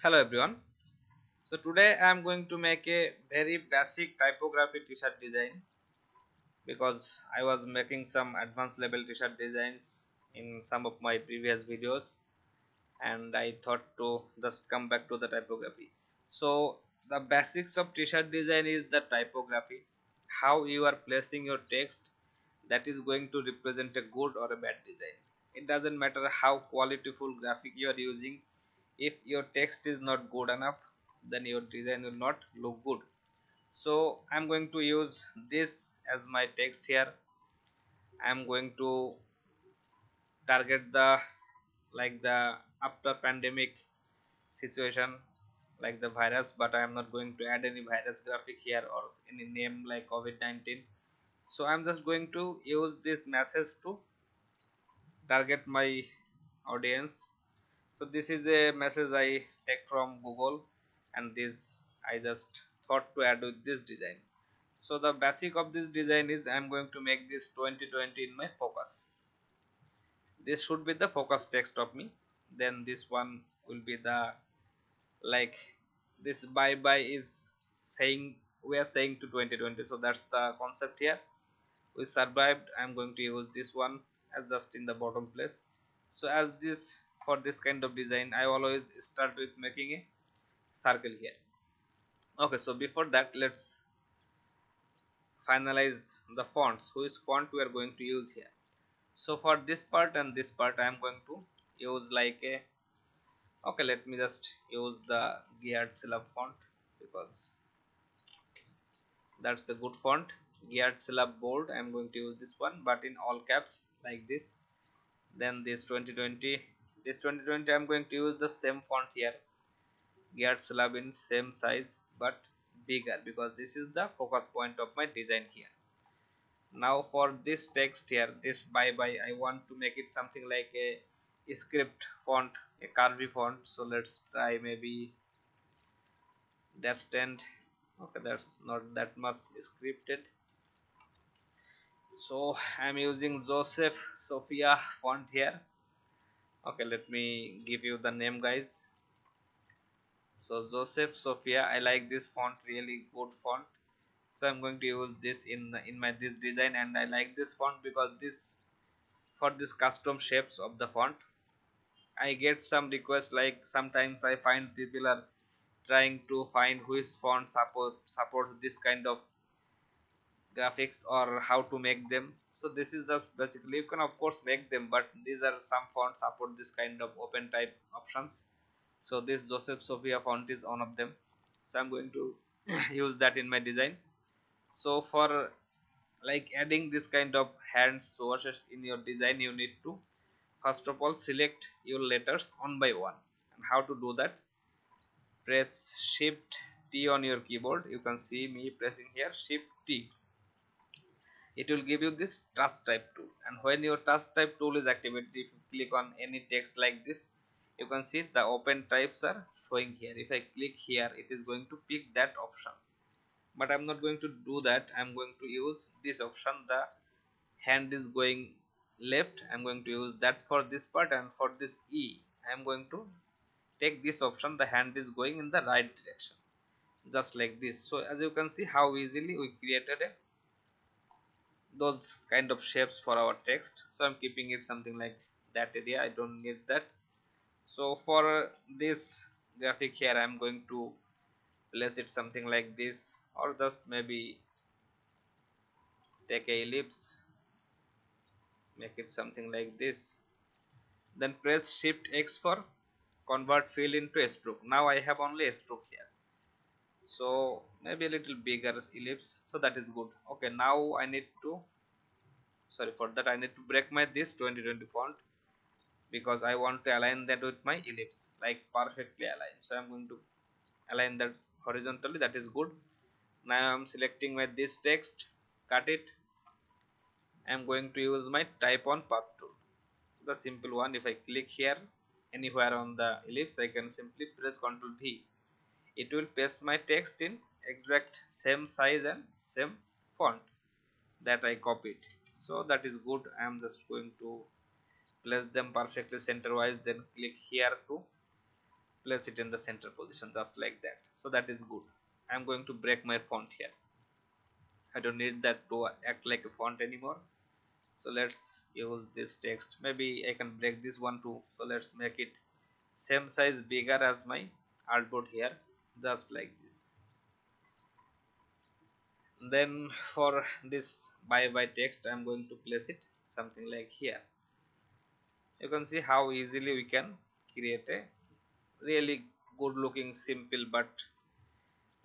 Hello everyone. So today I am going to make a very basic typography t-shirt design because I was making some advanced level t-shirt designs in some of my previous videos and I thought to just come back to the typography. So the basics of t-shirt design is the typography, how you are placing your text that is going to represent a good or a bad design. It doesn't matter how qualityful graphic you are using. If your text is not good enough, then your design will not look good. So I'm going to use this as my text here. I'm going to target the the after pandemic situation, like the virus, but I am not going to add any virus graphic here or any name like COVID-19. So I'm just going to use this message to target my audience. So this is a message I take from Google, and this I just thought to add with this design. So the basic of this design is I'm going to make this 2020 in my focus. This should be the focus text of me. Then this one will be the, like, this bye bye is saying, we are saying to 2020, so that's the concept here. We survived. I'm going to use this one as just in the bottom place. So as this, for this kind of design I always start with making a circle here. Okay, so before that let's finalize the fonts, which font we are going to use here. So for this part and this part I am going to use like a, okay, let me just use the geared syllab font because that's a good font. Geared syllab bold, I am going to use this one but in all caps like this. Then this 2020, this 2020 I'm going to use the same font here, geared syllab in same size but bigger, because this is the focus point of my design here. Now for this text here, this bye bye, I want to make it something like a script font, a curvy font. So let's try maybe destined. Okay, that's not that much scripted. So I'm using Joseph Sophia font here. Okay, let me give you the name, guys. So Joseph Sophia, I like this font, really good font. So I'm going to use this in my this design, and I like this font because this, for this custom shapes of the font, I get some requests, like sometimes I find people are trying to find which font supports this kind of graphics or how to make them. So this is just basically, you can of course make them, but these are some fonts support this kind of open type options. So this Joseph Sophia font is one of them. So I'm going to use that in my design. So for like adding this kind of hand sources in your design, you need to first of all select your letters one by one. And how to do that? Press shift T on your keyboard. You can see me pressing here shift T. It will give you this touch type tool, and when your touch type tool is activated, if you click on any text like this, you can see the open types are showing here. If I click here, it is going to pick that option, but I'm not going to do that. I'm going to use this option, the hand is going left. I'm going to use that for this part, and for this E I'm going to take this option, the hand is going in the right direction, just like this. So as you can see how easily we created those kind of shapes for our text. So I'm keeping it something like that area, I don't need that. So for this graphic here, I'm going to place it something like this, or just maybe take a ellipse, make it something like this. Then press shift X for convert fill into a stroke. Now I have only a stroke here, so maybe a little bigger ellipse, so that is good. Okay, now I need to, sorry for that, I need to break my this 2020 font because I want to align that with my ellipse, like perfectly aligned. So I'm going to align that horizontally, that is good. Now I'm selecting my this text, cut it. I'm going to use my type on path tool, the simple one. If I click here anywhere on the ellipse, I can simply press Ctrl V. It will paste my text in exact same size and same font that I copied. So that is good. I am just going to place them perfectly center wise, then click here to place it in the center position just like that. So that is good. I'm going to break my font here. I don't need that to act like a font anymore. So let's use this text. Maybe I can break this one too. So let's make it same size bigger as my artboard here, just like this. Then for this bye text, I'm going to place it something like here. You can see how easily we can create a really good looking simple but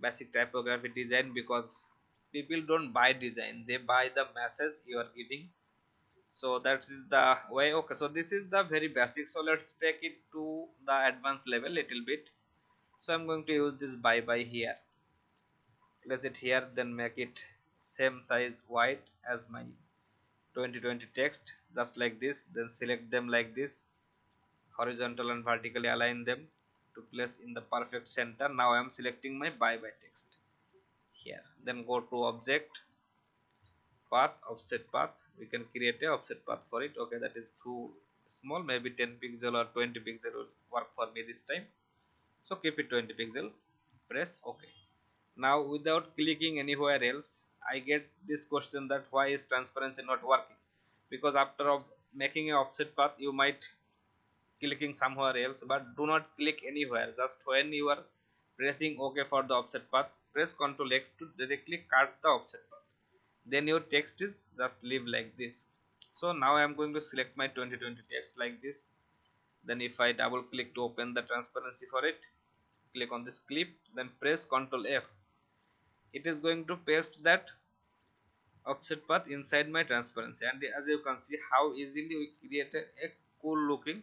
basic typography design, because people don't buy design, they buy the message you are giving. So that is the way. Okay, so this is the very basic, so let's take it to the advanced level little bit. So I'm going to use this bye here, place it here, then make it same size wide as my 2020 text, just like this. Then select them like this, horizontal and vertically align them to place in the perfect center. Now I am selecting my bye text here. Then go to object, path, offset path. We can create a offset path for it. Okay, that is too small, maybe 10 pixel or 20 pixel will work for me this time. So keep it 20 pixel, press OK. Now without clicking anywhere else, I get this question that why is transparency not working, because after making a offset path you might clicking somewhere else, but do not click anywhere. Just when you are pressing OK for the offset path, press Ctrl X to directly cut the offset path. Then your text is just leave like this. So now I am going to select my 2020 text like this. Then if I double click to open the transparency for it, click on this clip, then press Ctrl F, it is going to paste that offset path inside my transparency. And as you can see how easily we created a cool looking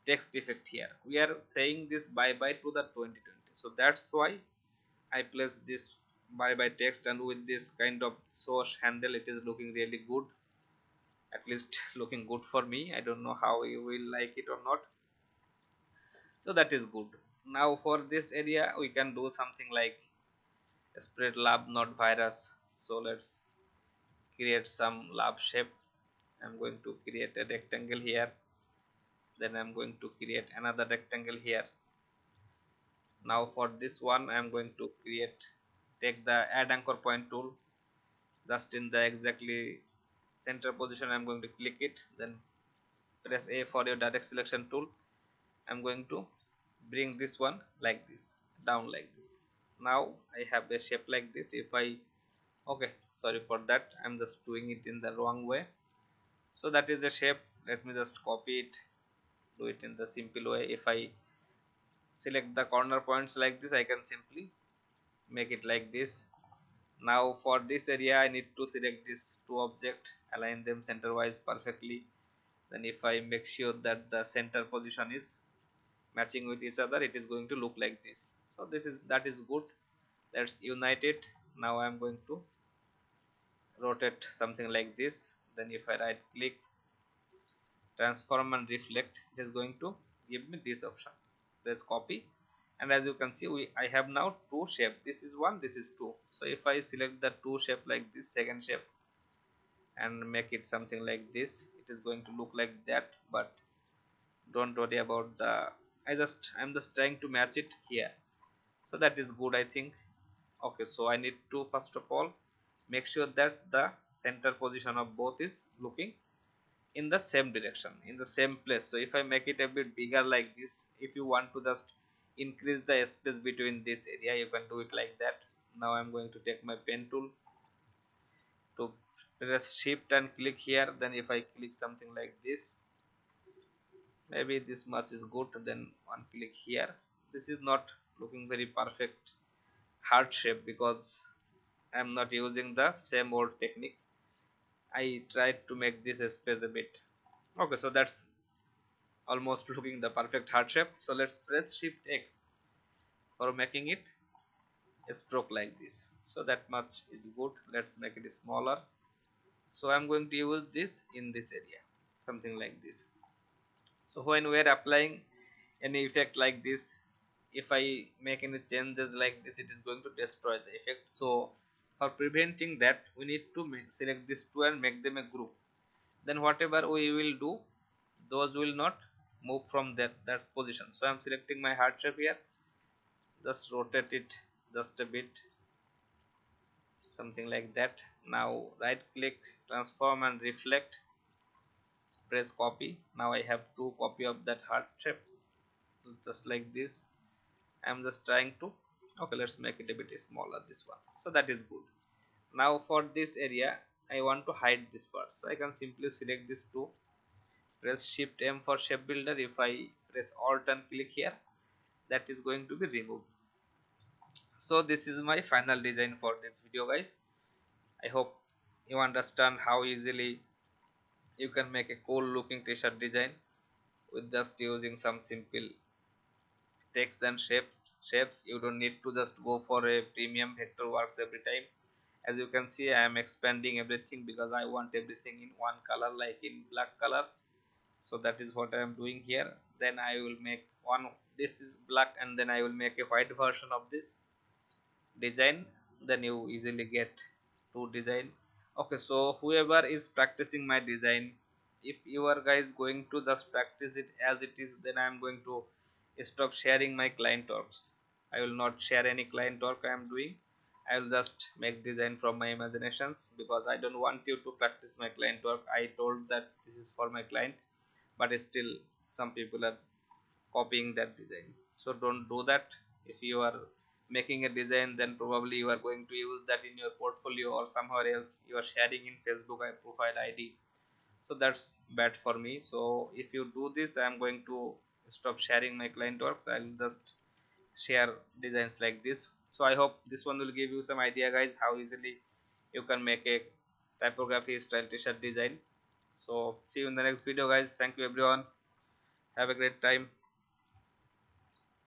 text effect here. We are saying this bye to the 2020, so that's why I place this bye text, and with this kind of source handle it is looking really good, at least looking good for me. I don't know how you will like it or not. So that is good. Now for this area we can do something like spread love not virus. So let's create some love shape. I'm going to create a rectangle here, then I'm going to create another rectangle here. Now for this one I'm going to take the add anchor point tool, just in the exactly center position I'm going to click it, then press A for your direct selection tool. I'm going to bring this one like this, down like this. Now I have a shape like this. If I okay, sorry for that, I'm just doing it in the wrong way. So that is the shape. Let me just copy it, do it in the simple way. If I select the corner points like this, I can simply make it like this. Now for this area I need to select these two objects, align them center wise perfectly. Then if I make sure that the center position is matching with each other, it is going to look like this. So that is good. Let's unite it. Now I am going to rotate something like this. Then if I right click, transform and reflect, it is going to give me this option. Press copy, and as you can see I have now two shape. This is one, this is two. So if I select the two shape like this, second shape, and make it something like this, it is going to look like that. But don't worry about the I'm just trying to match it here. So that is good, I think. Okay, so I need to first of all make sure that the center position of both is looking in the same direction, in the same place. So if I make it a bit bigger like this, if you want to just increase the space between this area, you can do it like that. Now I'm going to take my pen tool to press shift and click here. Then if I click something like this, maybe this much is good, then one click here. This is not looking very perfect heart shape, because I'm not using the same old technique. I tried to make this space a bit. Okay, so that's almost looking the perfect heart shape. So let's press shift X for making it a stroke like this. So that much is good. Let's make it smaller. So I'm going to use this in this area, something like this. So when we're applying any effect like this, if I make any changes like this, it is going to destroy the effect. So for preventing that, we need to select these two and make them a group. Then whatever we will do, those will not move from that position. So I'm selecting my heart shape here, just rotate it just a bit, something like that. Now right click, transform and reflect, press copy. Now I have two copy of that heart shape, just like this. I'm just trying to, okay, let's make it a bit smaller, this one. So that is good. Now for this area I want to hide this part, so I can simply select this two, press shift M for shape builder. If I press alt and click here, that is going to be removed. So this is my final design for this video, guys. I hope you understand how easily you can make a cool looking t-shirt design with just using some simple text and shapes. You don't need to just go for a premium vector works every time. As you can see, I am expanding everything because I want everything in one color, like in black color. So that is what I am doing here. Then I will make one, this is black, and then I will make a white version of this design. Then you easily get to design. Okay, so whoever is practicing my design, if you are guys going to just practice it as it is, then I am going to stop sharing my client works. I will not share any client work I am doing. I will just make design from my imaginations, because I don't want you to practice my client work. I told that this is for my client, but still some people are copying that design. So don't do that. If you are making a design, then probably you are going to use that in your portfolio or somewhere else. You are sharing in Facebook profile ID, so that's bad for me. So if you do this, I am going to stop sharing my client works. I'll just share designs like this. So I hope this one will give you some idea, guys, how easily you can make a typography style t-shirt design. So see you in the next video, guys. Thank you everyone, have a great time.